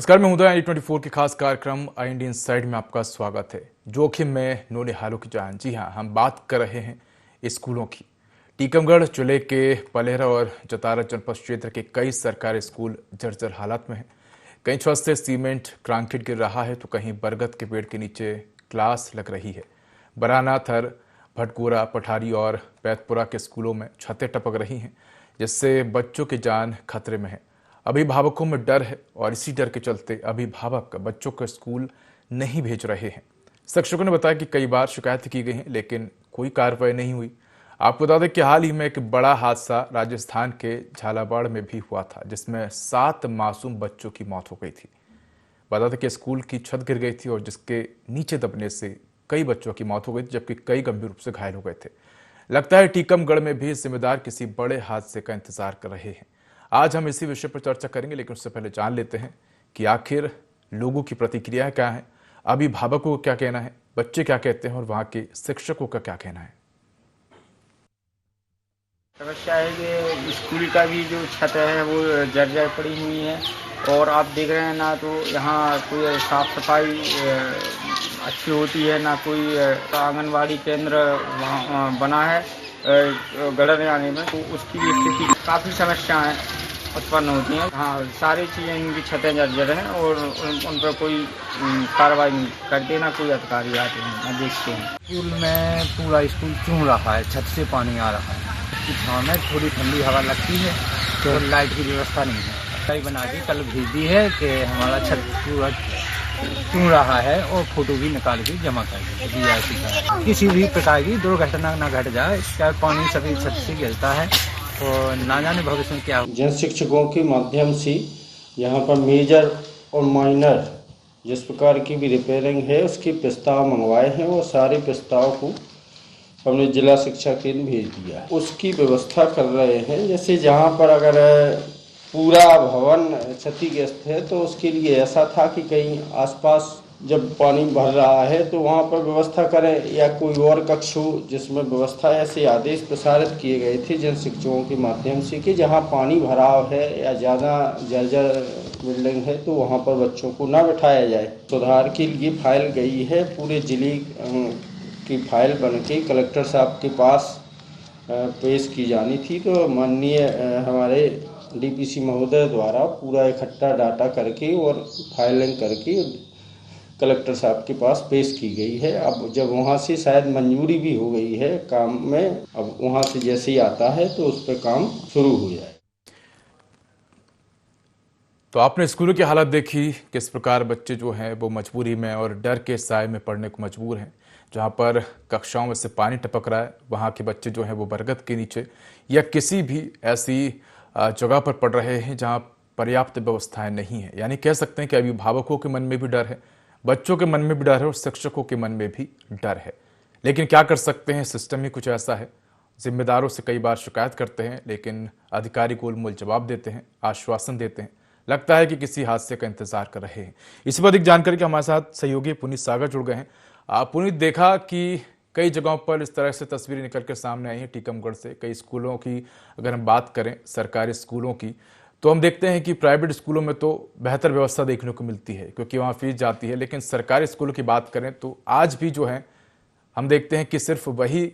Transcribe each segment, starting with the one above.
नमस्कार, मैं हूं आई24 के खास कार्यक्रम आई इंडिया इनसाइड में आपका स्वागत है। जोखिम में नौनिहालों की जान। जी हां, हम बात कर रहे हैं स्कूलों की। टीकमगढ़ जिले के पलेहरा और जतारा जनपद क्षेत्र के कई सरकारी स्कूल जर्जर हालत में हैं। कहीं छत से सीमेंट कंक्रीट गिर रहा है तो कहीं बरगद के पेड़ के नीचे क्लास लग रही है। बराना, थर, भटकूरा, पठारी और बैतपुरा के स्कूलों में छतें टपक रही हैं, जिससे बच्चों की जान खतरे में है। अभिभावकों में डर है और इसी डर के चलते अभिभावक बच्चों को स्कूल नहीं भेज रहे हैं। शिक्षकों ने बताया कि कई बार शिकायत की गई है लेकिन कोई कार्रवाई नहीं हुई। आपको बता दें कि हाल ही में एक बड़ा हादसा राजस्थान के झालावाड़ में भी हुआ था, जिसमें 7 मासूम बच्चों की मौत हो गई थी। बता दें कि स्कूल की छत गिर गई थी और जिसके नीचे दबने से कई बच्चों की मौत हो गई थी, जबकि कई गंभीर रूप से घायल हो गए थे। लगता है टीकमगढ़ में भी जिम्मेदार किसी बड़े हादसे का इंतजार कर रहे हैं। आज हम इसी विषय पर चर्चा करेंगे, लेकिन उससे पहले जान लेते हैं कि आखिर लोगों की प्रतिक्रिया क्या है, अभिभावकों का क्या कहना है, बच्चे क्या कहते हैं और वहां के शिक्षकों का क्या कहना है। समस्या है कि स्कूल का भी जो छत है वो जर्जर पड़ी हुई है और आप देख रहे हैं ना, तो यहाँ कोई साफ सफाई अच्छी होती है ना, कोई आंगनवाड़ी केंद्र वहाँ बना है गढ़ आने में, तो उसकी भी स्थिति काफ़ी समस्याएं उत्पन्न होती हैं। हाँ, सारी चीज़ें इनकी छतें जर्जर हैं और उन पर कोई कार्रवाई नहीं करते, ना कोई अधिकारी आते हैं ना देखते हैं। स्कूल में पूरा स्कूल चूह रहा है, छत से पानी आ रहा है। इसकी छाँव में थोड़ी ठंडी हवा लगती है तो लाइट की व्यवस्था नहीं है। कई बना के कल भेज दी है कि हमारा छत पूरा चूह रहा है और फोटो भी निकाल के जमा कर दी। किसी भी प्रकार की दुर्घटना न घट जाए, चाहे पानी सभी छत से गिरता है और ना जाने भविष्य में क्या हो। जन शिक्षकों के माध्यम से यहाँ पर मेजर और माइनर जिस प्रकार की भी रिपेयरिंग है उसके प्रस्ताव मंगवाए हैं और सारे प्रस्ताव को हमने जिला शिक्षा केंद्र भेज दिया। उसकी व्यवस्था कर रहे हैं। जैसे जहाँ पर अगर पूरा भवन क्षतिग्रस्त है तो उसके लिए ऐसा था कि कहीं आसपास जब पानी भर रहा है तो वहाँ पर व्यवस्था करें या कोई और कक्ष हो जिसमें व्यवस्था। ऐसे आदेश प्रसारित किए गए थे जन शिक्षकों के माध्यम से कि जहाँ पानी भराव है या ज़्यादा जर्जर बिल्डिंग है तो वहाँ पर बच्चों को ना बिठाया जाए। सुधार के लिए फाइल गई है, पूरे जिले की फाइल बन के कलेक्टर साहब के पास पेश की जानी थी, तो माननीय हमारे डीपीसी महोदय द्वारा पूरा इकट्ठा डाटा करके और फाइलिंग करके कलेक्टर साहब के पास पेश की गई है। अब जब वहाँ से शायद मंजूरी भी हो गई है काम में, अब वहाँ से जैसे ही आता है तो उस पर काम शुरू हो जाए। तो आपने स्कूलों की हालत देखी, किस प्रकार बच्चे जो हैं वो मजबूरी में और डर के साए में पढ़ने को मजबूर हैं। जहाँ पर कक्षाओं में से पानी टपक रहा है, वहाँ के बच्चे जो हैं वो बरगद के नीचे या किसी भी ऐसी जगह पर पढ़ रहे हैं जहाँ पर्याप्त व्यवस्थाएं नहीं है। यानी कह सकते हैं कि अभिभावकों के मन में भी डर है, बच्चों के मन में भी डर है और शिक्षकों के मन में भी डर है। लेकिन क्या कर सकते हैं, सिस्टम ही कुछ ऐसा है। जिम्मेदारों से कई बार शिकायत करते हैं लेकिन अधिकारी गोलमोल जवाब देते हैं, आश्वासन देते हैं। लगता है कि किसी हादसे का इंतजार कर रहे हैं। इस पर अधिक जानकारी के हमारे साथ सहयोगी पुनीत सागर जुड़ गए हैं। पुनीत, देखा कि कई जगहों पर इस तरह से तस्वीरें निकल कर सामने आई हैं टीकमगढ़ से। कई स्कूलों की अगर हम बात करें, सरकारी स्कूलों की, तो हम देखते हैं कि प्राइवेट स्कूलों में तो बेहतर व्यवस्था देखने को मिलती है क्योंकि वहाँ फीस जाती है। लेकिन सरकारी स्कूलों की बात करें तो आज भी जो है हम देखते हैं कि सिर्फ वही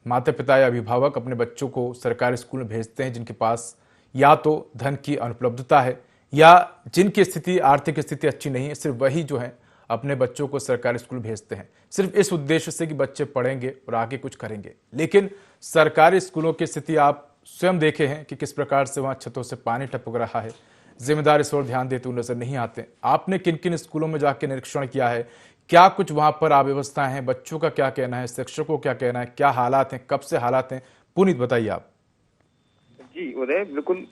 माता पिता या अभिभावक अपने बच्चों को सरकारी स्कूल में भेजते हैं जिनके पास या तो धन की अनुपलब्धता है या जिनकी स्थिति, आर्थिक स्थिति अच्छी नहीं है। सिर्फ वही जो है अपने बच्चों को सरकारी स्कूल भेजते हैं, सिर्फ इस उद्देश्य से कि बच्चे पढ़ेंगे और आगे कुछ करेंगे। लेकिन सरकारी स्कूलों की स्थिति आप स्वयं देखे हैं कि किस प्रकार से वहां छतों से पानी टपक रहा है। जिम्मेदार इस ओर ध्यान देते हुए नजर नहीं आते। आपने किन किन स्कूलों में जाके निरीक्षण किया है, क्या कुछ वहां पर अव्यवस्थाएं हैं, बच्चों का क्या कहना है, शिक्षकों को क्या कहना है, क्या हालात हैं, कब से हालात हैं, पुनीत बताइए आप। जी उदय, बिल्कुल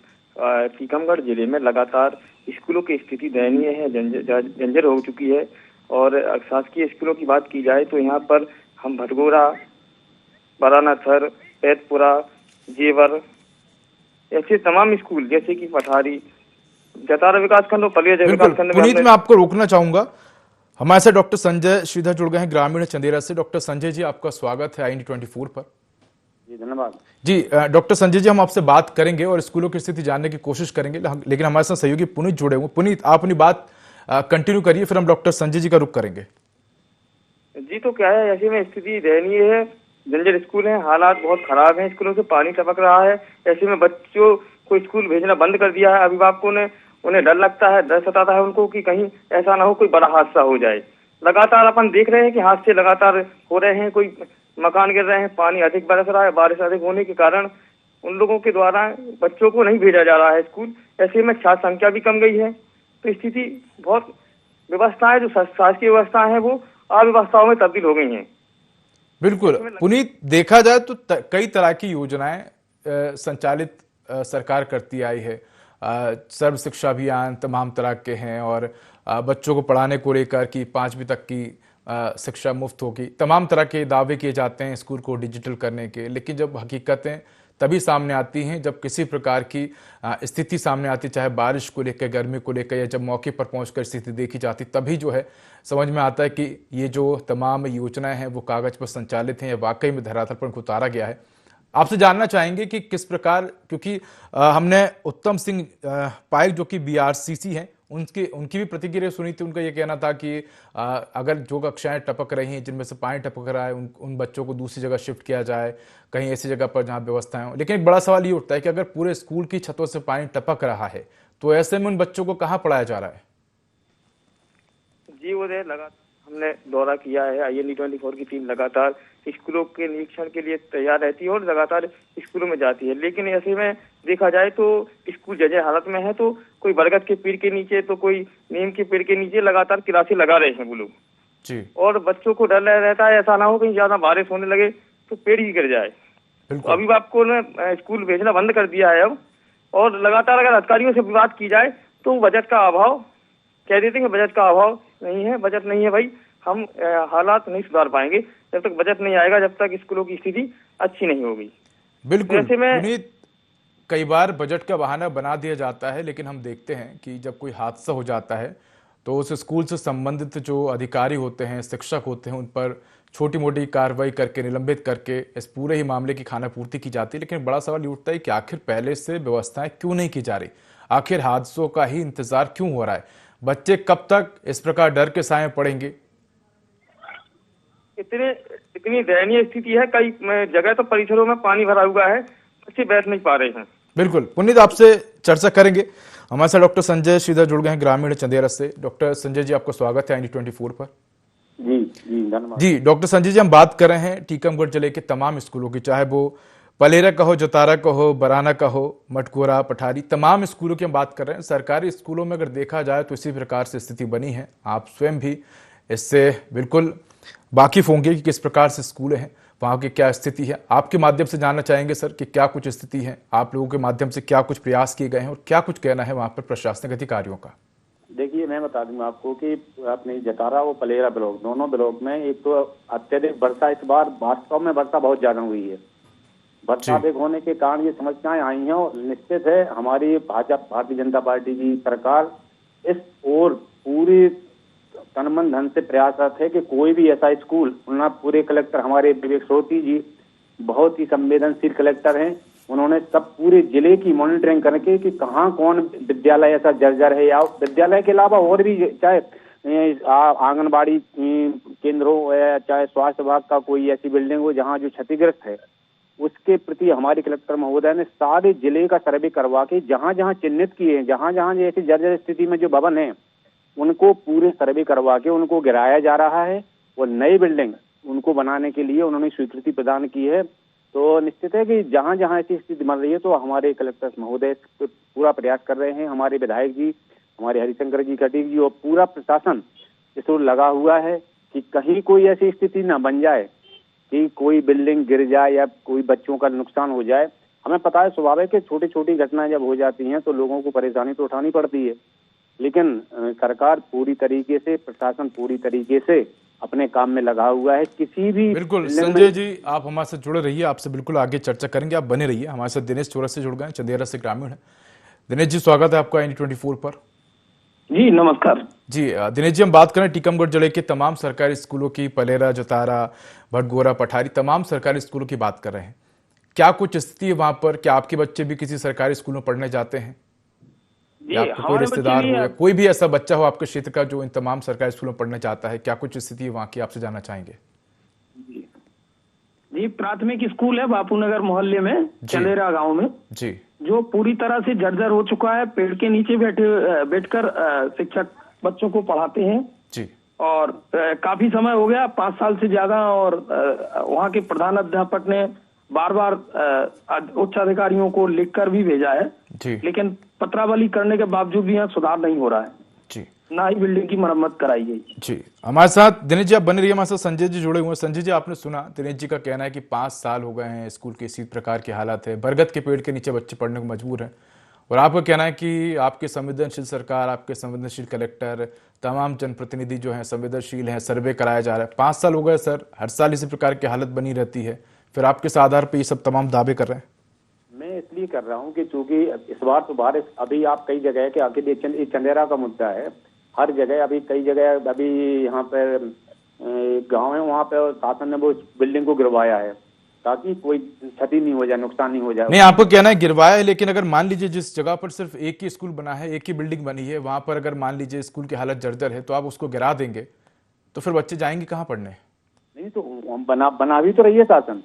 टीकमगढ़ जिले में लगातार स्कूलों की स्थिति दयनीय है, जर्जर हो चुकी है। और शासकीय स्कूलों की बात की जाए तो यहाँ पर हम भटगोरा, बरानाथर, बैतपुरा, जेवर ऐसे तमाम स्कूल जैसे कि पठारी, जतारा विकासखंड और पलिया विकासखंड। पुनीत, मैं आपको रोकना चाहूंगा। हमारे साथ डॉक्टर संजय श्रीधर जुड़ गए हैं ग्रामीण चंदेरा से। डॉक्टर संजय जी, आपका स्वागत है आई24 पर। जी धन्यवाद। जी डॉक्टर संजय जी, हम आपसे बात करेंगे और स्कूलों की स्थिति जानने की कोशिश करेंगे, लेकिन हमारे साथ सहयोगी पुनीत जुड़े हुए। पुनीत, आप अपनी बात कंटिन्यू करिए, फिर हम डॉक्टर संजय जी का रुख करेंगे। जी, तो क्या है, ऐसे में स्थिति दयनीय है। जर्जर स्कूल है, हालात बहुत खराब हैं, स्कूलों से पानी टपक रहा है। ऐसे में बच्चों को स्कूल भेजना बंद कर दिया है। अभिभावकों ने, उन्हें डर लगता है, डर सताता है उनको कि कहीं ऐसा ना हो कोई बड़ा हादसा हो जाए। लगातार अपन देख रहे हैं कि हादसे लगातार हो रहे हैं, कोई मकान गिर रहे हैं, पानी अधिक बरस रहा है, बारिश अधिक होने के कारण उन लोगों के द्वारा बच्चों को नहीं भेजा जा रहा है स्कूल। ऐसे में छात्र संख्या भी कम गई है, तो स्थिति बहुत, व्यवस्थाएं जो शासकीय व्यवस्था है वो अव्यवस्थाओं में तब्दील हो गई हैं। बिल्कुल पुनीत, देखा जाए तो कई तरह की योजनाएं संचालित सरकार करती आई है। सर्व शिक्षा अभियान तमाम तरह के हैं और बच्चों को पढ़ाने को लेकर कि 5वीं तक की शिक्षा मुफ्त होगी, तमाम तरह के दावे किए जाते हैं स्कूल को डिजिटल करने के। लेकिन जब हकीकतें तभी सामने आती हैं जब किसी प्रकार की स्थिति सामने आती, चाहे बारिश को लेकर, गर्मी को लेकर, या जब मौके पर पहुंचकर स्थिति देखी जाती, तभी जो है समझ में आता है कि ये जो तमाम योजनाएं हैं वो कागज पर संचालित हैं या वाकई में धरातल पर उतारा गया है। आपसे जानना चाहेंगे कि किस प्रकार, क्योंकि हमने उत्तम सिंह पाइक जो कि BRCC हैं, उनकी भी प्रतिक्रिया सुनी थी। उनका ये कहना था कि अगर जो कक्षाएं टपक रही हैं, जिनमें से पानी टपक रहा है, उन बच्चों को दूसरी जगह शिफ्ट किया जाए, कहीं ऐसी जगह पर जहां व्यवस्थाएं हो। लेकिन एक बड़ा सवाल ये उठता है कि अगर पूरे स्कूल की छतों से पानी टपक रहा है तो ऐसे में उन बच्चों को कहाँ पढ़ाया जा रहा है? जी, वो लगातार हमने दौरा किया है। IND24 की टीम लगातार स्कूलों के निरीक्षण के लिए तैयार रहती है और लगातार स्कूलों में जाती है। लेकिन ऐसे में देखा जाए तो स्कूल जर्जर हालत में है, तो कोई बरगद के पेड़ के नीचे तो कोई नीम के पेड़ के नीचे लगातार क्लासें लगा रहे हैं वो लोग जी। और बच्चों को डर रहता है ऐसा ना हो कहीं ज्यादा बारिश होने लगे तो पेड़ ही गिर जाए। तो अभिभावकों ने स्कूल भेजना बंद कर दिया है अब। और लगातार अगर अधिकारियों से बात की जाए तो बजट का अभाव कह देते हैं, बजट का अभाव नहीं है, बजट नहीं है भाई, हम हालात नहीं सुधार पाएंगे जब तक बजट नहीं आएगा, जब तक स्कूलों की स्थिति अच्छी नहीं होगी। बिल्कुल ऐसे में पुनीत, कई बार बजट का बहाना बना दिया जाता है, लेकिन हम देखते हैं कि जब कोई हादसा हो जाता है तो उस स्कूल से संबंधित जो अधिकारी होते हैं, शिक्षक होते हैं, उन पर छोटी मोटी कार्रवाई करके, निलंबित करके इस पूरे ही मामले की खानापूर्ति की जाती है। लेकिन बड़ा सवाल ये उठता है कि आखिर पहले से व्यवस्थाएं क्यों नहीं की जा रही? आखिर हादसों का ही इंतजार क्यों हो रहा है? बच्चे कब तक इस प्रकार डर के साए पड़ेंगे? इतनी दयनीय स्थिति है, कई जगह तो परिसरों में पानी भरा हुआ है, बच्चे बैठ नहीं पा रहे हैं। बिल्कुल पुनीत, आपसे चर्चा करेंगे। हमारे साथ डॉक्टर संजय श्रीधर जुड़ गए हैं ग्रामीण चंदेरा से। डॉक्टर संजय जी, आपका स्वागत है IND24 पर। जी धन्यवाद। जी डॉक्टर संजय जी, हम बात कर रहे हैं टीकमगढ़ जिले के तमाम स्कूलों की, चाहे वो पलेरा का हो, जतारा का हो, बराना का हो, मटकोरा, पठारी, तमाम स्कूलों की हम बात कर रहे हैं। सरकारी स्कूलों में अगर देखा जाए तो इसी प्रकार से स्थिति बनी है। आप स्वयं भी इससे बिल्कुल वाकिफ होंगे कि किस प्रकार से स्कूल हैं, वहाँ की क्या स्थिति है। आपके माध्यम से जानना चाहेंगे सर कि क्या कुछ स्थिति है, आप लोगों के माध्यम से क्या कुछ प्रयास किए गए हैं और क्या कुछ कहना है वहाँ पर प्रशासनिक अधिकारियों का? देखिए, मैं बता दूं आपको कि अपने जतारा और पलेरा ब्लॉक, दोनों ब्लॉक में एक तो अत्यधिक वर्षा, इस बार वास्तव में वर्षा बहुत ज्यादा हुई है। वर्षा अधिक होने के कारण ये समस्याएं आई हैं और निश्चित है हमारी भारतीय जनता पार्टी की सरकार इस ओर पूरी तनमन धन से प्रयासरत है कि कोई भी ऐसा स्कूल ना, पूरे कलेक्टर हमारे विवेक सोती जी बहुत ही संवेदनशील कलेक्टर हैं, उन्होंने सब पूरे जिले की मॉनिटरिंग करके कि कहाँ कौन विद्यालय ऐसा जर्जर है, या विद्यालय के अलावा और भी चाहे आंगनबाड़ी केंद्र हो या चाहे स्वास्थ्य विभाग का कोई ऐसी बिल्डिंग हो जहाँ जो क्षतिग्रस्त है, उसके प्रति हमारे कलेक्टर महोदय ने सारे जिले का सर्वे करवा के जहाँ जहाँ चिन्हित किए हैं, जहाँ जहाँ ऐसी जर्जर स्थिति में जो भवन है उनको पूरे सर्वे करवा के उनको गिराया जा रहा है और नई बिल्डिंग उनको बनाने के लिए उन्होंने स्वीकृति प्रदान की है। तो निश्चित है कि जहाँ जहाँ ऐसी स्थिति बन रही है तो हमारे कलेक्टर महोदय पूरा प्रयास कर रहे हैं। हमारे विधायक जी, हमारे हरिशंकर जी खटीक जी और पूरा प्रशासन इस ओर लगा हुआ है कि कहीं कोई ऐसी स्थिति न बन जाए कि कोई बिल्डिंग गिर जाए या कोई बच्चों का नुकसान हो जाए। हमें पता है स्वाभाविक है, छोटी छोटी घटनाएं जब हो जाती हैं तो लोगों को परेशानी तो उठानी पड़ती है, लेकिन सरकार पूरी तरीके से, प्रशासन पूरी तरीके से अपने काम में लगा हुआ है। किसी भी बिल्कुल संजय जी, आप हमारे साथ जुड़े रहिए, आपसे बिल्कुल आगे चर्चा करेंगे, आप बने रहिए। हमारे साथ दिनेश चौरस से जुड़ गए, चंदेरा से ग्रामीण है। दिनेश जी, स्वागत है आपका IND24 पर। जी नमस्कार। जी दिनेश जी, हम बात करें टीकमगढ़ जिले के तमाम सरकारी स्कूलों की, पलेरा, जतारा, भटगोरा, पठारी, तमाम सरकारी स्कूलों की बात कर रहे हैं। क्या कुछ स्थिति है वहां पर? क्या आपके बच्चे भी किसी सरकारी स्कूल में पढ़ने जाते हैं? या आपके कोई रिश्तेदार हो या कोई भी ऐसा बच्चा हो आपके क्षेत्र का जो इन तमाम सरकारी स्कूलों में पढ़ना चाहता है, क्या कुछ स्थिति है वहाँ की, आपसे जानना चाहेंगे? जी, प्राथमिक स्कूल है बापूनगर मोहल्ले में, चंदेरा गांव में जी, जो पूरी तरह से जर्जर हो चुका है। पेड़ के नीचे बैठकर शिक्षक बच्चों को पढ़ाते हैं जी, और काफी समय हो गया, 5 साल से ज्यादा, और वहाँ के प्रधान अध्यापक ने बार बार उच्च अधिकारियों को लिखकर भी भेजा है जी, लेकिन पत्रावली करने के बावजूद भी यहाँ सुधार नहीं हो रहा है जी, ना ही बिल्डिंग की मरम्मत कराई गई। जी। हमारे साथ दिनेश जी आप बने रहिए, हमारे साथ संजय जी जुड़े हुए हैं। संजय जी, आपने सुना दिनेश जी का कहना है कि 5 साल हो गए हैं, स्कूल के इसी प्रकार के हालात है, बरगद के पेड़ के नीचे बच्चे पढ़ने को मजबूर हैं, और आपका कहना है कि आपके संवेदनशील सरकार, आपके संवेदनशील कलेक्टर, तमाम जनप्रतिनिधि जो हैं संवेदनशील हैं, सर्वे कराया जा रहा है। 5 साल हो गए सर, हर साल इसी प्रकार की हालत बनी रहती है, फिर आप किस आधार पर ये सब तमाम दावे कर रहे हैं? मैं इसलिए कर रहा हूँ कि चूंकि इस बार तो बारिश, अभी आप कई जगह के आगे चंदेरा का मुद्दा है, हर जगह अभी कई जगह अभी यहाँ पर गांव है, वहाँ पे शासन ने वो बिल्डिंग को गिरवाया है ताकि कोई क्षति नहीं हो जाए, नुकसान नहीं हो जाए। नहीं, आपको कहना है गिरवाया है, लेकिन अगर मान लीजिए जिस जगह पर सिर्फ एक ही स्कूल बना है, एक ही बिल्डिंग बनी है, वहां पर अगर मान लीजिए स्कूल की हालत जर्जर है तो आप उसको गिरा देंगे तो फिर बच्चे जाएंगे कहाँ पढ़ने? नहीं तो बना भी तो रही है शासन,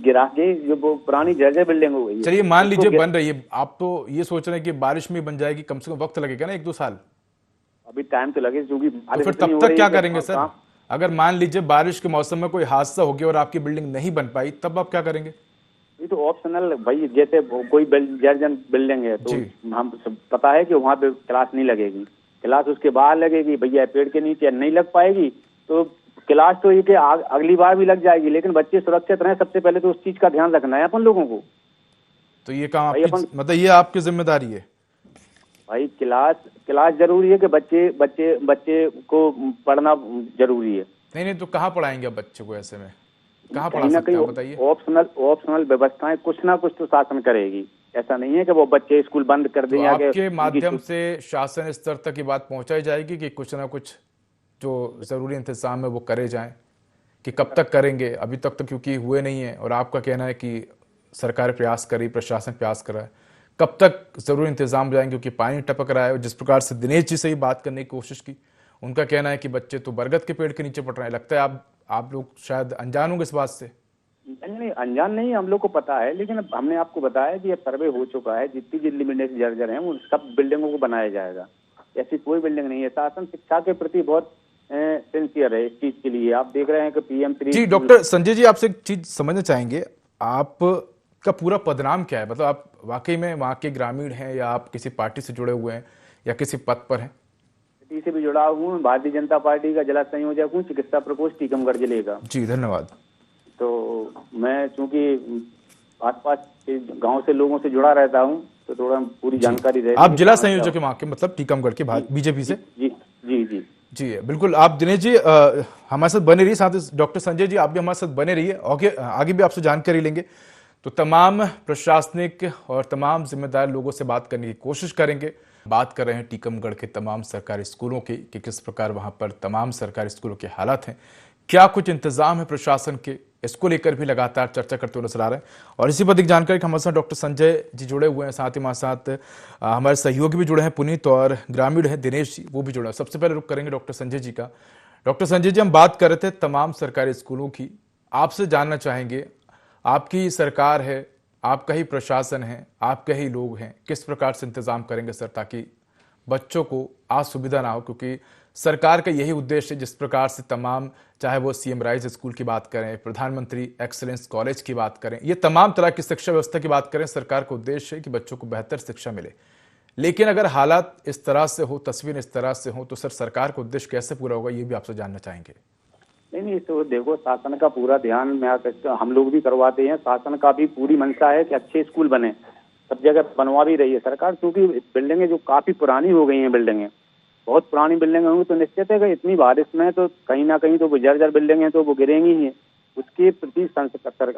गिरा के जो वो पुरानी जर्जर बिल्डिंग हो गई है। चलिए मान लीजिए बन रही है, आप तो ये सोच रहे हैं कि बारिश में बन जाएगी, कम से कम वक्त लगेगा ना 1-2 साल। अभी टाइम तो लगे क्योंकि तो फिर तब तक क्या करेंगे सर? अगर मान लीजिए बारिश के मौसम में कोई हादसा हो गया और आपकी बिल्डिंग नहीं बन पाई, तब आप क्या करेंगे? ये तो ऑप्शनल भाई, जैसे कोई जर्जर बिल्डिंग है तो हम पता है कि वहाँ पे क्लास नहीं लगेगी, क्लास उसके बाहर लगेगी, भैया पेड़ के नीचे नहीं लग पाएगी तो क्लास तो ये कि अगली बार भी लग जाएगी, लेकिन बच्चे सुरक्षित रहें, सबसे पहले तो उस चीज का ध्यान रखना है अपन लोगों को। तो ये काम आपकी, मतलब ये आपकी जिम्मेदारी है भाई। क्लास जरूरी है कि बच्चे को पढ़ना जरूरी है। नहीं तो कहाँ पढ़ाएंगे अब बच्चे को? ऐसे में कहाँ पढ़ा सकते हैं बताइए? ऑप्शनल व्यवस्थाएं कुछ ना कुछ तो शासन करेगी, ऐसा नहीं है कि वो बच्चे स्कूल बंद कर दें। आपके माध्यम से शासन स्तर तक ये बात पहुंचाई जाएगी कि कुछ ना कुछ जो जरूरी इंतजाम है वो करे जाएं, कि कब तक करेंगे? अभी तक तो क्योंकि हुए नहीं है, और आपका कहना है कि सरकार प्रयास करी, प्रशासन प्रयास कर रहा है, कब तक जरूरी इंतजाम जाएंगे? क्योंकि पानी टपक रहा है, और जिस प्रकार से दिनेश जी से ही बात करने की कोशिश की, उनका कहना है कि बच्चे तो बरगद के पेड़ के नीचे पड़ रहे हैं। लगता है आप लोग शायद अनजान होंगे इस बात से। नहीं, अनजान नहीं, हम लोग को पता है, लेकिन हमने आपको बताया कि यह सर्वे हो चुका है, जितनी बिल्डिंग जर्जर हैं उन सब बिल्डिंगों को बनाया जाएगा, ऐसी कोई बिल्डिंग नहीं है। शासन शिक्षा के प्रति बहुत सिंसियर है इस चीज के लिए। आप देख रहे हैं कि PM3। जी डॉक्टर संजय जी, आपसे एक चीज समझना चाहेंगे, आपका पूरा पदनाम क्या है? मतलब आप वाकई में वहाँ के ग्रामीण हैं या आप किसी पार्टी से जुड़े हुए हैं या किसी पद पर हैं? पार्टी से भी जुड़ा हूँ, भारतीय जनता पार्टी का जिला संयोजक हूँ, चिकित्सा प्रकोष्ठ टीकमगढ़ जिले का। जी धन्यवाद। तो मैं चूंकि आसपास के गांव से लोगों से जुड़ा रहता हूँ तो थोड़ा पूरी जानकारी रहती है। आप जिला संयोजक है वहाँ के, मतलब टीकमगढ़ के बीजेपी से? जी जी जी जी बिल्कुल। आप दिनेश जी हमारे साथ बने रहिए, साथ ही डॉक्टर संजय जी आप भी हमारे साथ बने रहिए, आगे भी आपसे जानकारी लेंगे। तो तमाम प्रशासनिक और तमाम जिम्मेदार लोगों से बात करने की कोशिश करेंगे। बात कर रहे हैं टीकमगढ़ के तमाम सरकारी स्कूलों की कि किस प्रकार वहां पर तमाम सरकारी स्कूलों के हालात हैं, क्या कुछ इंतजाम है प्रशासन के, इसको लेकर भी लगातार चर्चा करते हुए नजर आ रहे हैं। और इसी पर अधिक जानकारी हमारे साथ डॉक्टर संजय जी जुड़े हुए हैं, साथ ही हमारे साथ हमारे सहयोगी भी जुड़े हैं पुनीत, और ग्रामीण है दिनेश जी, वो भी जुड़े हैं। सबसे पहले रुक करेंगे डॉक्टर संजय जी का। डॉक्टर संजय जी, हम बात कर रहे थे तमाम सरकारी स्कूलों की, आपसे जानना चाहेंगे, आपकी सरकार है, आपका ही प्रशासन है, आपके ही लोग हैं, किस प्रकार से इंतजाम करेंगे सर ताकि बच्चों को असुविधा ना हो? क्योंकि सरकार का यही उद्देश्य है, जिस प्रकार से तमाम, चाहे वो CM राइज स्कूल की बात करें, प्रधानमंत्री एक्सीलेंस कॉलेज की बात करें, ये तमाम तरह की शिक्षा व्यवस्था की बात करें, सरकार का उद्देश्य है कि बच्चों को बेहतर शिक्षा मिले। लेकिन अगर हालात इस तरह से हो, तस्वीर इस तरह से हो, तो सर सरकार का उद्देश्य कैसे पूरा होगा, ये भी आपसे जानना चाहेंगे। नहीं तो देखो, शासन का पूरा ध्यान हम लोग भी करवाते हैं, शासन का भी पूरी मंशा है कि अच्छे स्कूल बने, सब जगह बनवा भी रही है सरकार। क्योंकि बिल्डिंगें जो काफी पुरानी हो गई हैं, बिल्डिंगें बहुत पुरानी बिल्डिंगें होंगी तो निश्चित है कि इतनी बारिश में तो कहीं ना कहीं तो वो जर्जर बिल्डिंगें तो वो गिरेंगी ही। उसके प्रति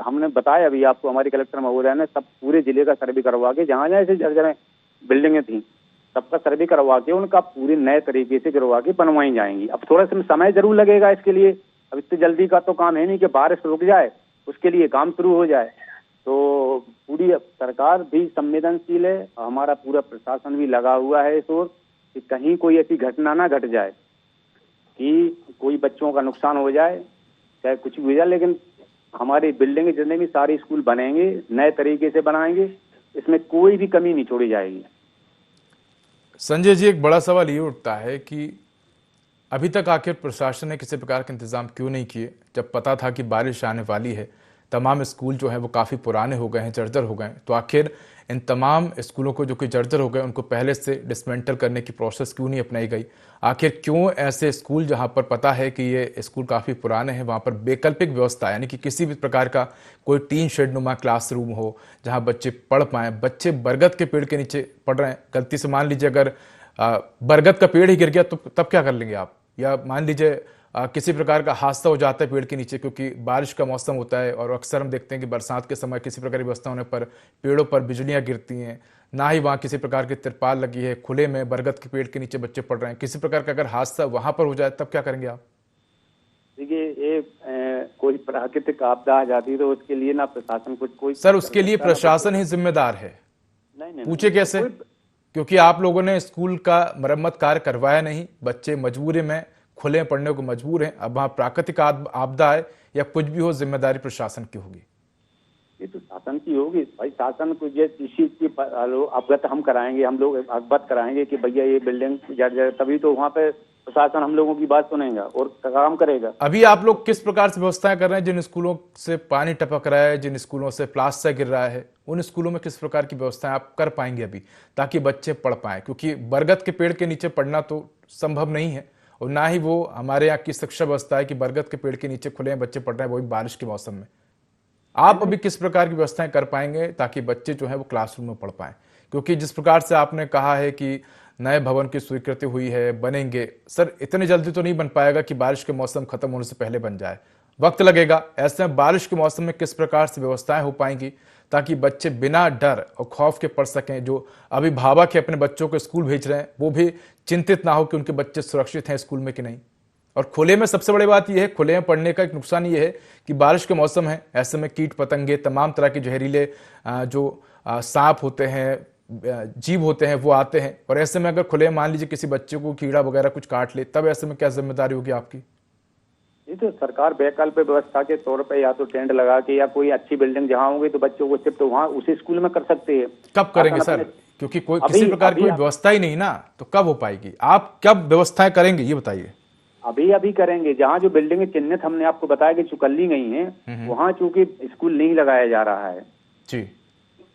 हमने बताया अभी आपको, हमारे कलेक्टर महोदय ने सब पूरे जिले का सर्वे करवा के जहाँ जहाँ से जर्जर बिल्डिंगें थी सबका सर्वे करवा के उनका पूरे नए तरीके से करवा के बनवाई जाएंगी। अब थोड़ा सा समय जरूर लगेगा इसके लिए, अब इतनी जल्दी का तो काम है नहीं कि बारिश रुक जाए उसके लिए काम शुरू हो जाए। तो पूरी सरकार भी संवेदनशील है, हमारा पूरा प्रशासन भी लगा हुआ है इस ओर कि कहीं कोई ऐसी घटना ना घट जाए कि कोई बच्चों का नुकसान हो जाए, चाहे कुछ भी हो जाए। लेकिन हमारी बिल्डिंग जितने भी सारे स्कूल बनेंगे नए तरीके से बनाएंगे, इसमें कोई भी कमी नहीं छोड़ी जाएगी। संजय जी, एक बड़ा सवाल ये उठता है कि अभी तक आखिर प्रशासन ने किसी प्रकार के इंतजाम क्यों नहीं किए? जब पता था कि बारिश आने वाली है, तमाम स्कूल जो हैं वो काफ़ी पुराने हो गए हैं, जर्जर हो गए हैं, तो आखिर इन तमाम स्कूलों को जो कि जर्जर हो गए उनको पहले से डिसमेंटल करने की प्रोसेस क्यों नहीं अपनाई गई? आखिर क्यों ऐसे स्कूल जहां पर पता है कि ये स्कूल काफ़ी पुराने हैं वहां पर वैकल्पिक व्यवस्था, यानी कि किसी भी प्रकार का कोई टीन शेड नुमा क्लासरूम हो जहां बच्चे पढ़ पाएँ? बच्चे बरगद के पेड़ के नीचे पढ़ रहे हैं, गलती से मान लीजिए अगर बरगद का पेड़ ही गिर गया तो तब क्या कर लेंगे आप? या मान लीजिए किसी प्रकार का हादसा हो जाता है पेड़ के नीचे, क्योंकि बारिश का मौसम होता है और अक्सर हम देखते हैं कि बरसात के समय किसी प्रकार की व्यवस्था होने पर पेड़ों पर बिजलियां गिरती हैं, ना ही वहाँ किसी प्रकार की तिरपाल लगी है, खुले में बरगद के पेड़ के नीचे बच्चे पढ़ रहे हैं, किसी प्रकार का अगर हादसा वहां पर हो जाए तब क्या करेंगे आप? देखिए, ये कोई प्राकृतिक आपदा आ जाती है तो उसके लिए ना प्रशासन कुछ कोई सर उसके लिए प्रशासन ही जिम्मेदार है। नहीं, पूछे कैसे? क्योंकि आप लोगों ने स्कूल का मरम्मत कार्य करवाया नहीं, बच्चे मजबूरी में खुले पढ़ने को मजबूर हैं। अब वहां प्राकृतिक आपदा है या कुछ भी हो, जिम्मेदारी प्रशासन की होगी। ये तो शासन की होगी भाई। शासन को इस चीज की अवगत हम कराएंगे, हम लोग अवगत कराएंगे कि भैया ये बिल्डिंग जर्जर, तभी तो वहाँ पे प्रशासन हम लोगों की बात सुनेगा और काम करेगा। अभी आप लोग किस प्रकार से व्यवस्थाएं कर रहे हैं? जिन स्कूलों से पानी टपक रहा है, जिन स्कूलों से प्लास्टर गिर रहा है, उन स्कूलों में किस प्रकार की व्यवस्थाएं आप कर पाएंगे अभी, ताकि बच्चे पढ़ पाएं? क्योंकि बरगद के पेड़ के नीचे पढ़ना तो संभव नहीं है और ना ही वो हमारे यहाँ की शिक्षा व्यवस्था है कि बरगद के पेड़ के नीचे खुले हैं बच्चे पढ़ रहे हैं, वो भी बारिश के मौसम में। आप अभी किस प्रकार की व्यवस्थाएं कर पाएंगे ताकि बच्चे जो है वो क्लासरूम में पढ़ पाएं? क्योंकि जिस प्रकार से आपने कहा है कि नए भवन की स्वीकृति हुई है, बनेंगे, सर इतनी जल्दी तो नहीं बन पाएगा कि बारिश के मौसम खत्म होने से पहले बन जाए, वक्त लगेगा। ऐसे में बारिश के मौसम में किस प्रकार से व्यवस्थाएं हो पाएंगी ताकि बच्चे बिना डर और खौफ के पढ़ सकें? जो अभिभावक है अपने बच्चों को स्कूल भेज रहे हैं वो भी चिंतित ना हो कि उनके बच्चे सुरक्षित हैं स्कूल में कि नहीं। और खुले में सबसे बड़ी बात यह है, खुले में पढ़ने का एक नुकसान ये है कि बारिश के मौसम है, ऐसे में कीट पतंगे, तमाम तरह के जहरीले जो सांप होते हैं, जीव होते हैं, वो आते हैं। और ऐसे में अगर खुले मान लीजिए किसी बच्चे को कीड़ा वगैरह कुछ काट ले, तब ऐसे में क्या जिम्मेदारी होगी आपकी? ये तो सरकार वैकल्पिक व्यवस्था के तौर पे या तो टेंट लगा के या कोई अच्छी बिल्डिंग जहाँ होगी तो बच्चों को शिफ्ट वहाँ उसी स्कूल में कर सकते हैं। कब करेंगे सर? क्योंकि कोई किसी प्रकार की व्यवस्था ही नहीं ना, तो कब हो पाएगी? आप कब व्यवस्थाएं करेंगे ये बताइए। अभी करेंगे। जहाँ जो बिल्डिंग चिन्हित हमने आपको बताया कि चुकल्ली गई है, वहाँ चूंकि स्कूल नहीं लगाया जा रहा है जी,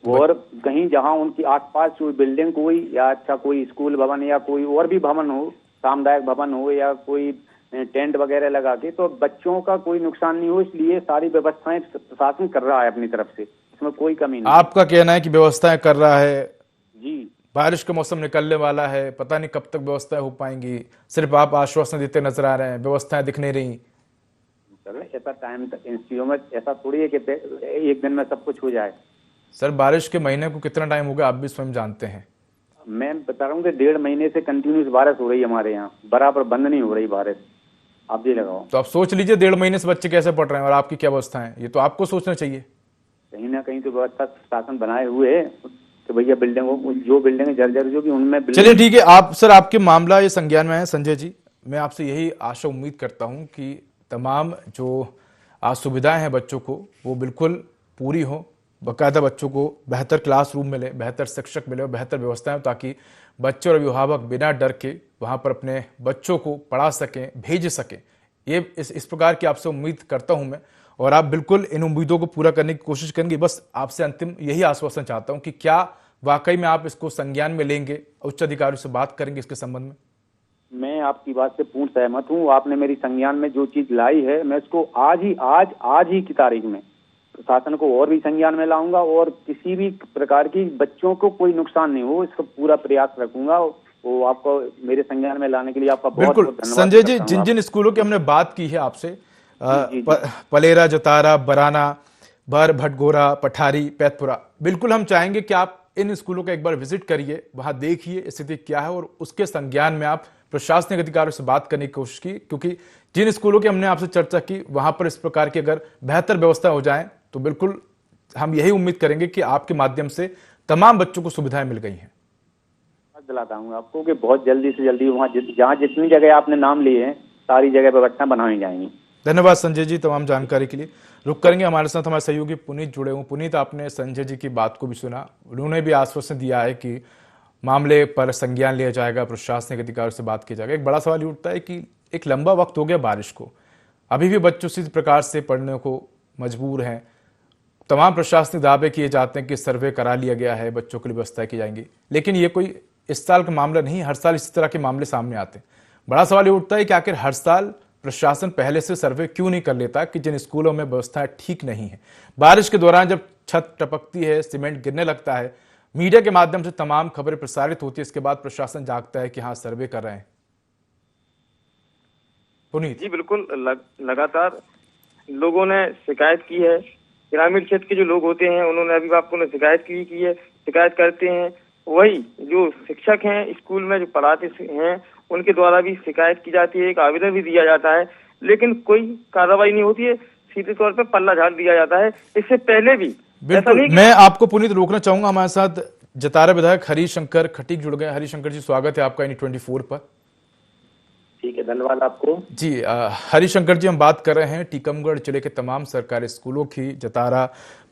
और कहीं जहाँ उनकी आसपास कोई बिल्डिंग कोई या अच्छा कोई स्कूल भवन या कोई और भी भवन हो, सामुदायिक भवन हो या कोई टेंट वगैरह लगा के, तो बच्चों का कोई नुकसान नहीं हो, इसलिए सारी व्यवस्थाएं प्रशासन कर रहा है अपनी तरफ से, इसमें कोई कमी नहीं। आपका कहना है कि व्यवस्थाएं कर रहा है जी। बारिश का मौसम निकलने वाला है, पता नहीं कब तक व्यवस्थाएं हो पाएंगी, सिर्फ आप आश्वासन देते नजर आ रहे हैं, व्यवस्थाएं दिख नहीं रही। ऐसा टाइम इंस्टीट्यूट में ऐसा थोड़ी है कि एक दिन में सब कुछ हो जाए। सर बारिश के महीने को कितना टाइम हो गया आप भी स्वयं जानते हैं। मैं बता रहा हूँ कि 1.5 महीने से कंटिन्यूस बारिश हो रही है हमारे यहाँ, बराबर बंद नहीं हो रही बारिश। आप ये लगाओ तो आप सोच लीजिए 1.5 महीने से बच्चे कैसे पढ़ रहे हैं और आपकी क्या व्यवस्था है, ये तो आपको सोचना चाहिए। कहीं ना कहीं तो व्यवस्था शासन बनाए हुए है कि भैया बिल्डिंगों जो बिल्डिंग जर्जर जो भी उनमें। चलिए ठीक है, आप सर आपके मामला ये संज्ञान में है। संजय जी, मैं आपसे यही आशा उम्मीद करता हूँ कि तमाम जो सुविधाएं हैं बच्चों को वो बिल्कुल पूरी हो, बाकायदा बच्चों को बेहतर क्लासरूम मिले, बेहतर शिक्षक मिले और बेहतर व्यवस्थाएं, ताकि बच्चे और अभिभावक बिना डर के वहां पर अपने बच्चों को पढ़ा सकें, भेज सकें। ये इस प्रकार की आपसे उम्मीद करता हूं मैं, और आप बिल्कुल इन उम्मीदों को पूरा करने की कोशिश करेंगे। बस आपसे अंतिम यही आश्वासन चाहता हूं कि क्या वाकई में आप इसको संज्ञान में लेंगे, उच्च अधिकारियों से बात करेंगे इसके संबंध में? मैं आपकी बात से पूर्ण सहमत हूँ। आपने मेरी संज्ञान में जो चीज लाई है, मैं उसको आज ही की तारीख में प्रशासन को और भी संज्ञान में लाऊंगा और किसी भी प्रकार की बच्चों को कोई नुकसान नहीं हो, इसका पूरा प्रयास रखूंगा। वो आपको मेरे संज्ञान में लाने के लिए आपका बहुत बहुत धन्यवाद। संजय जी, जिन जिन स्कूलों की हमने बात की है आपसे, पलेरा, जतारा, बराना, बर, भटगोरा, पठारी, पैतपुरा, बिल्कुल हम चाहेंगे कि आप इन स्कूलों का एक बार विजिट करिए, वहां देखिए स्थिति क्या है और उसके संज्ञान में आप प्रशासनिक अधिकारियों से बात करने की कोशिश की। क्योंकि जिन स्कूलों की हमने आपसे चर्चा की वहां पर इस प्रकार की अगर बेहतर व्यवस्था हो जाए तो बिल्कुल हम यही उम्मीद करेंगे कि आपके माध्यम से तमाम बच्चों को सुविधाएं मिल गई हैं। दिलाता हूँ आपको कि बहुत जल्दी से जल्दी वहाँ जहाँ जितनी जगह आपने नाम लिए हैं सारी जगह व्यवस्था बनाई जाएंगी। धन्यवाद संजय जी तमाम जानकारी के लिए। रुक करेंगे, हमारे साथ हमारे सहयोगी पुनीत जुड़े हुए। पुनीत, आपने संजय जी की बात को भी सुना, उन्होंने भी आश्वासन दिया है कि मामले पर संज्ञान लिया जाएगा, प्रशासनिक अधिकारियों से बात की जाएगी। एक बड़ा सवाल ये उठता है कि एक लंबा वक्त हो गया बारिश को, अभी भी बच्चों इसी प्रकार से पढ़ने को मजबूर हैं। तमाम प्रशासनिक दावे किए जाते हैं कि सर्वे करा लिया गया है, बच्चों के लिए व्यवस्था की जाएंगी, लेकिन ये कोई इस साल का मामला नहीं, हर साल इसी तरह के मामले सामने आते हैं। बड़ा सवाल ये उठता है कि आखिर हर साल प्रशासन पहले से सर्वे क्यों नहीं कर लेता कि जिन स्कूलों में व्यवस्थाएं ठीक नहीं है, बारिश के दौरान जब छत टपकती है, सीमेंट गिरने लगता है, मीडिया के माध्यम से तमाम खबरें प्रसारित होती है, इसके बाद प्रशासन जागता है कि हाँ सर्वे कर रहे हैं। पुनीत जी बिल्कुल, लगातार लोगों ने शिकायत की है। ग्रामीण क्षेत्र के जो लोग होते हैं उन्होंने अभिभावकों ने शिकायत की है, शिकायत करते हैं। वही जो शिक्षक हैं स्कूल में जो पढ़ाते हैं उनके द्वारा भी शिकायत की जाती है, एक आवेदन भी दिया जाता है, लेकिन कोई कार्रवाई नहीं होती है, सीधे तौर पर पल्ला झाड़ दिया जाता है। इससे पहले भी बिल्कुल मैं आपको पुनीत रोकना चाहूंगा, हमारे साथ जतारा विधायक हरिशंकर खटीक जुड़ गए। हरिशंकर जी, स्वागत है आपका N24 पर। ठीक है, धन्यवाद आपको जी। हरिशंकर जी, हम बात कर रहे हैं टीकमगढ़ जिले के तमाम सरकारी स्कूलों की, जतारा,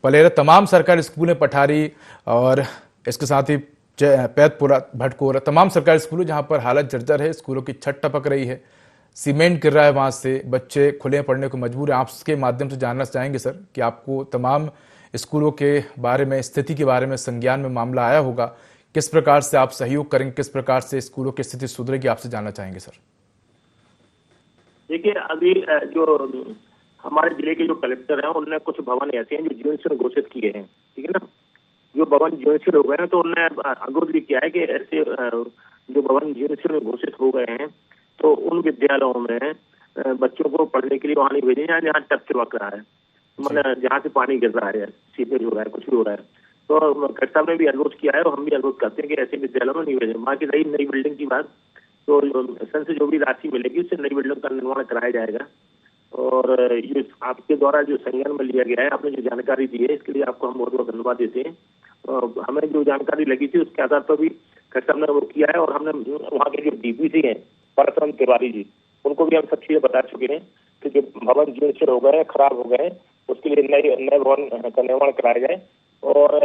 पलेरा, तमाम सरकारी स्कूलें, पठारी और इसके साथ ही पैदपुरा, भटकोरा, तमाम सरकारी स्कूलों जहां पर हालत जर्जर है, स्कूलों की छत टपक रही है, सीमेंट गिर रहा है, वहां से बच्चे खुले पढ़ने को मजबूर हैं। आपके माध्यम से जानना चाहेंगे सर कि आपको तमाम स्कूलों के बारे में, स्थिति के बारे में संज्ञान में मामला आया होगा, किस प्रकार से आप सहयोग करेंगे, किस प्रकार से स्कूलों की स्थिति सुधरेगी, आपसे जानना चाहेंगे सर। देखिए, अभी जो हमारे जिले के जो कलेक्टर हैं उनने कुछ भवन ऐसे हैं जो जीवनशील घोषित किए हैं, ठीक है ना। जो भवन जीवनशील हो गए हैं तो उन्होंने अनुरोध भी किया है कि ऐसे जो भवन जीवनशील घोषित हो गए हैं तो उन विद्यालयों में बच्चों को पढ़ने के लिए वहां नहीं भेजें जहाँ टप चिपक रहा है, मतलब जहाँ से पानी गिर रहा है, सीपेज हो रहा है, कुछ भी हो रहा है। तो कलेक्टर साहब ने भी अनुरोध किया है और हम भी अनुरोध करते हैं कि ऐसे विद्यालयों में नहीं भेजें। बाकी रही नई बिल्डिंग की बात, तो सन से जो भी राशि मिलेगी उससे नई बिल्डिंग का निर्माण कराया जाएगा। और ये आपके द्वारा जो संज्ञान में लिया गया है, आपने जो जानकारी दी है, इसके लिए आपको हम बहुत बहुत धन्यवाद देते हैं। हमें जो जानकारी लगी थी उसके आधार पर भी कलेक्टर ने वो किया है और हमने वहाँ के जो DPC हैं परसराम तिवारी जी, उनको भी हम सब चीजें बता चुके हैं कि जो भवन जीर्णशील हो गए हैं, खराब हो गए हैं, उसके लिए नए भवन का निर्माण कराया जाए। और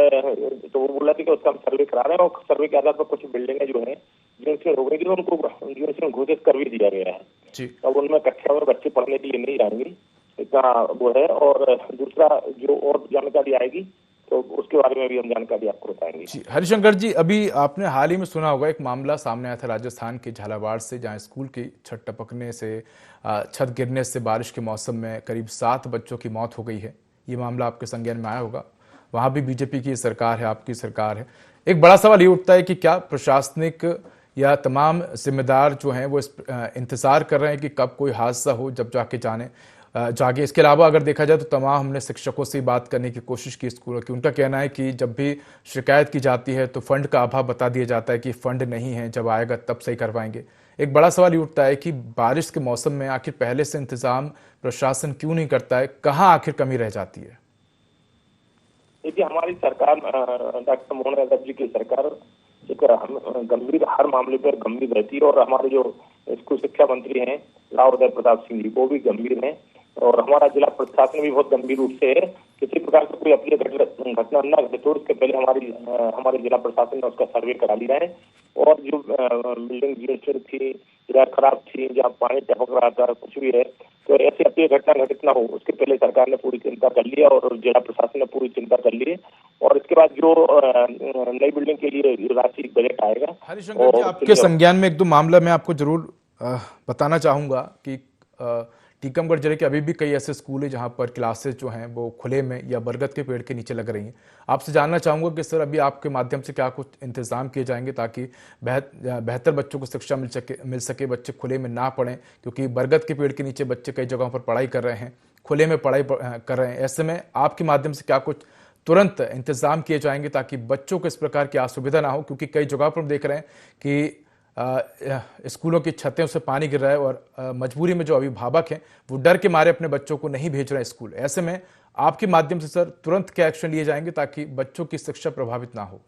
तो वो बोला था कि उसका हम सर्वे करा रहे हैं और सर्वे के आधार पर कुछ बिल्डिंगें जो है जीर्णशील हो गई थी उनको जीर्णशील घोषित कर भी दिया गया है। अब उनमें कक्षा में बच्चे पढ़ने के लिए नहीं जाएंगे, इतना वो है। और दूसरा जो और जानकारी आएगी तो उसके बारे में भी हम जानकारी आपको बताएंगे। जी हरिशंकर जी, अभी आपने हाल ही में सुना होगा एक मामला सामने आया था राजस्थान के झालावाड़ से, जहां स्कूल की छत टपकने से, छत गिरने से बारिश के मौसम में करीब 7 बच्चों की मौत हो गई है। ये मामला आपके संज्ञान में आया होगा। वहां भी बीजेपी की सरकार है, आपकी सरकार है। एक बड़ा सवाल ये उठता है कि क्या प्रशासनिक या तमाम जिम्मेदार जो हैं वो इंतजार कर रहे हैं कि कब कोई हादसा हो जब जागे। इसके अलावा अगर देखा जाए तो तमाम हमने शिक्षकों से बात करने की कोशिश की स्कूलों की, उनका कहना है कि जब भी शिकायत की जाती है तो फंड का अभाव बता दिया जाता है कि फंड नहीं है, जब आएगा तब सही करवाएंगे। एक बड़ा सवाल ये उठता है कि बारिश के मौसम में आखिर पहले से इंतजाम प्रशासन क्यों नहीं करता है, कहाँ आखिर कमी रह जाती है? देखिए, हमारी सरकार डॉक्टर मोहन यादव जी की सरकार एक गंभीर, हर मामले पर गंभीर रहती है। और हमारे जो स्कूल शिक्षा मंत्री हैं राव उदय प्रताप सिंह जी, वो भी गंभीर हैं। और हमारा जिला प्रशासन भी बहुत गंभीर रूप से है, किसी प्रकार से कोई अप्रिय घटना न घटे तो उसके पहले हमारे जिला प्रशासन ने उसका सर्वे करा लिया है। और जो बिल्डिंग जीर्णशील थी या खराब थी, जहाँ पानी टपक रहा था, कुछ भी है, तो ऐसी अप्रिय घटना घटित न हो उसके पहले सरकार ने पूरी चिंता कर ली है और जिला प्रशासन ने पूरी चिंता कर ली है। और इसके बाद जो नई बिल्डिंग के लिए राशि बजट आएगा। हरिशंकर जी, आपके संज्ञान में एक दो मामला मैं आपको जरूर बताना चाहूंगा कि टीकमगढ़ जिले के अभी भी कई ऐसे स्कूल हैं जहां पर क्लासेस जो हैं वो खुले में या बरगद के पेड़ के नीचे लग रही हैं। आपसे जानना चाहूंगा कि सर अभी आपके माध्यम से क्या कुछ इंतजाम किए जाएंगे ताकि बेहतर बच्चों को शिक्षा मिल सके, बच्चे खुले में ना पढ़ें, क्योंकि बरगद के पेड़ के नीचे बच्चे कई जगहों पर पढ़ाई कर रहे हैं, खुले में पढ़ाई कर रहे हैं। ऐसे में आपके माध्यम से क्या कुछ तुरंत इंतजाम किए जाएंगे ताकि बच्चों को इस प्रकार की असुविधा ना हो? क्योंकि कई जगहों पर हम देख रहे हैं कि स्कूलों की छतें से पानी गिर रहा है और मजबूरी में जो अभिभावक हैं वो डर के मारे अपने बच्चों को नहीं भेज रहे हैं स्कूल। ऐसे में आपके माध्यम से सर तुरंत क्या एक्शन लिए जाएंगे ताकि बच्चों की शिक्षा प्रभावित ना हो?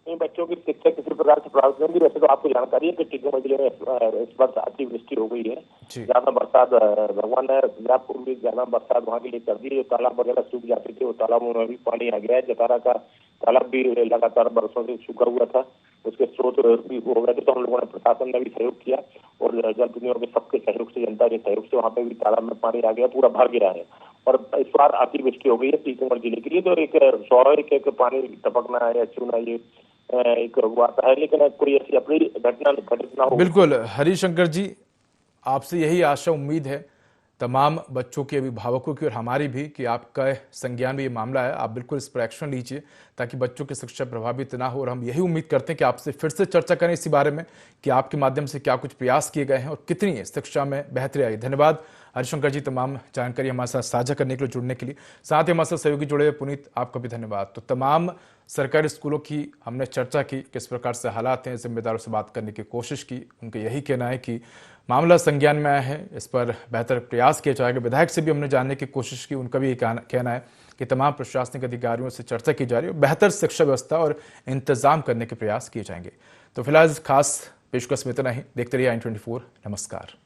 बच्चों की शिक्षा किसी प्रकार से प्रभावित नहीं। वैसे तो आपको जानकारी है कि टीकमगढ़ जिले में इस बार अतिवृष्टि हो गई है, ज्यादा बरसात, भगवान ने पंजाब को भी ज्यादा बरसात वहाँ के लिए कर दी। जो तालाब वगैरह सूख जाते थे वो तालाबों में भी पानी आ गया है। जतारा का तालाब भी लगातार बरसों से सूखा हुआ था, उसके स्रोत भी हो गए थे। तो हम लोगों ने, प्रशासन ने भी सहयोग किया और जनप्रतिनिधियों के सबके सहयोग से, जनता के सहयोग से वहाँ पे भी तालाब में पानी आ गया, पूरा भर गिरा है। और इस बार अतिवृष्टि हो गई है टीकमगढ़ जिले के लिए, तो एक स्वाभाविक एक पानी टपकना है या चूना ये एक आता है, लेकिन कोई ऐसी अपनी घटना घटित ना हो। बिल्कुल हरिशंकर जी, आपसे यही आशा उम्मीद है तमाम बच्चों के अभिभावकों की और हमारी भी कि आपका संज्ञान में ये मामला है, आप बिल्कुल इस पर एक्शन लीजिए ताकि बच्चों की शिक्षा प्रभावित ना हो। और हम यही उम्मीद करते हैं कि आपसे फिर से चर्चा करें इसी बारे में कि आपके माध्यम से क्या कुछ प्रयास किए गए हैं और कितनी शिक्षा में बेहतरी आई। धन्यवाद हरिशंकर जी, तमाम जानकारी हमारे साथ साझा करने के लिए, जुड़ने के लिए। साथ ही हमारे साथ सहयोगी जुड़े हुए पुनीत, आपका भी धन्यवाद। तो तमाम सरकारी स्कूलों की हमने चर्चा की, किस प्रकार से हालात हैं, जिम्मेदारों से बात करने की कोशिश की। उनका यही कहना है कि मामला संज्ञान में आया है, इस पर बेहतर प्रयास किया जाएगा। विधायक से भी हमने जानने की कोशिश की, उनका भी ये कहना है कि तमाम प्रशासनिक अधिकारियों से चर्चा की जा रही है, बेहतर शिक्षा व्यवस्था और इंतजाम करने के प्रयास किए जाएंगे। तो फिलहाल खास पेशकश में इतना ही। देखते रहिए i24। नमस्कार।